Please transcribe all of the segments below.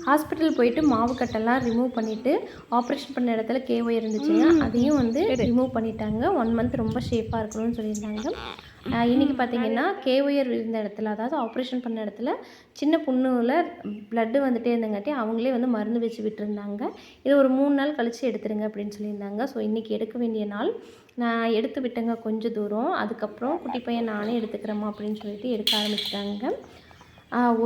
Hospital போயிட்டு மாவு கட்டெல்லாம் remove பண்ணிவிட்டு ஆப்ரேஷன் பண்ண இடத்துல கேஒய் இருந்துச்சுங்க, அதையும் வந்து ரிமூவ் பண்ணிட்டாங்க. 1 மந்த் ரொம்ப ஷேப்பாக இருக்கணும்னு சொல்லியிருந்தாங்க. இன்றைக்கி பார்த்திங்கன்னா கேஒயர் இருந்த இடத்துல, அதாவது ஆப்ரேஷன் பண்ண இடத்துல சின்ன புண்ணுல ப்ளட்டு வந்துட்டே இருந்தங்காட்டி அவங்களே வந்து மருந்து வச்சு விட்டுருந்தாங்க. இது ஒரு 3 நாள் கழித்து எடுத்துருங்க அப்படின்னு சொல்லியிருந்தாங்க. ஸோ இன்றைக்கி எடுக்க வேண்டிய நாள். நான் எடுத்து விட்டேங்க கொஞ்சம் தூரம். அதுக்கப்புறம் குட்டி பையன் நானே எடுத்துக்கிறேம்மா அப்படின்னு சொல்லிட்டு எடுக்க ஆரம்பிச்சிட்டாங்க.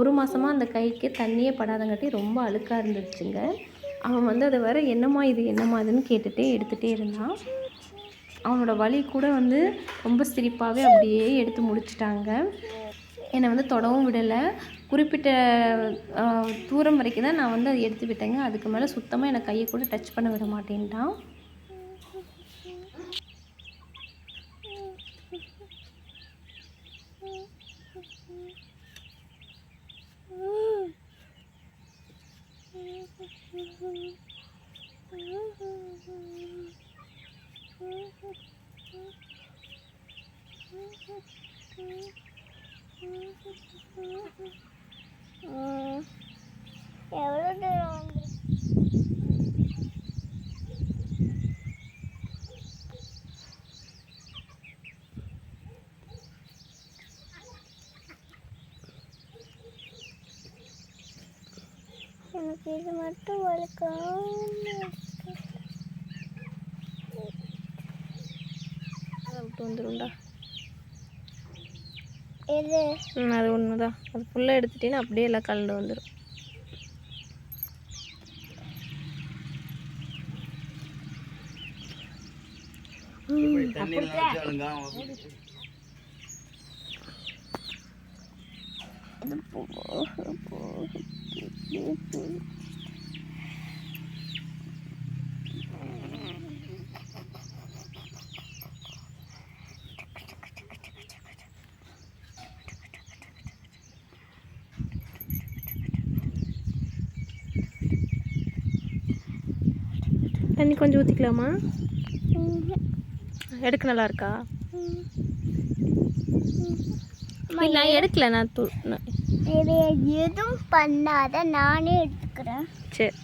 1 மாதமாக அந்த கைக்கு தண்ணியே படாதங்காட்டி ரொம்ப அழுக்காக இருந்துச்சுங்க. அவன் வந்து அதை வேறு என்னம்மா இதுன்னு கேட்டுகிட்டே எடுத்துகிட்டே இருந்தான். அவனோட வலி கூட வந்து ரொம்ப சிரிப்பாகவே அப்படியே எடுத்து முடிச்சிட்டாங்க. என்னை வந்து தொடவும் விடலை. குறிப்பிட்ட தூரம் வரைக்கும் தான் நான் வந்து அதை எடுத்து விட்டேங்க. அதுக்கு மேலே சுத்தமாக என்னை கையை கூட டச் பண்ண விட மாட்டேன்ட்டான். எவ்வளோ தூரம் வந்து எனக்கு இது மட்டும் விட்டு வந்துடும்டா. எது அது ஒன்று தான். அது ஃபுல்லாக எடுத்துட்டேன்னா அப்படியே எல்லாம் கலந்து வந்துடும். தண்ணி கொஞ்சம் ஊற்றிக்கலாமா? எடுக்க நல்லா இருக்கா? நான் எடுக்கல. நான் எதுவும் பண்ணாத, நானே எடுத்துக்கிறேன். சரி.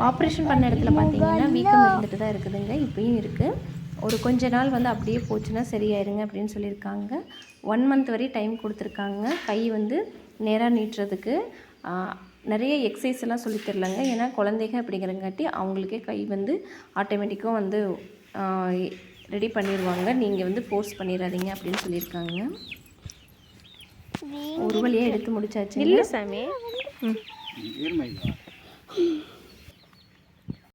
ஆப்ரேஷன் பண்ண இடத்துல பார்த்தீங்கன்னா வீக்கம் இருந்துட்டு தான் இருக்குதுங்க. இப்பயும் இருக்குது. ஒரு கொஞ்ச நாள் வந்து அப்படியே போச்சுன்னா சரியாயிருங்க அப்படின்னு சொல்லியிருக்காங்க. 1 மந்த் வரை டைம் கொடுத்துருக்காங்க. கை வந்து நேராக நீட்டுறதுக்கு நிறைய எக்ஸசைஸ் எல்லாம் சொல்லி தரலாங்க. ஏன்னா குழந்தைங்க அப்படிங்கிறங்காட்டி அவங்களுக்கே கை வந்து ஆட்டோமேட்டிக்காக வந்து ரெடி பண்ணிடுவாங்க. நீங்கள் வந்து ஃபோர்ஸ் பண்ணிடாதீங்க அப்படின்னு சொல்லியிருக்காங்க. ஒரு வழியாக எடுத்து முடிச்சாச்சு. இல்லை சாமி.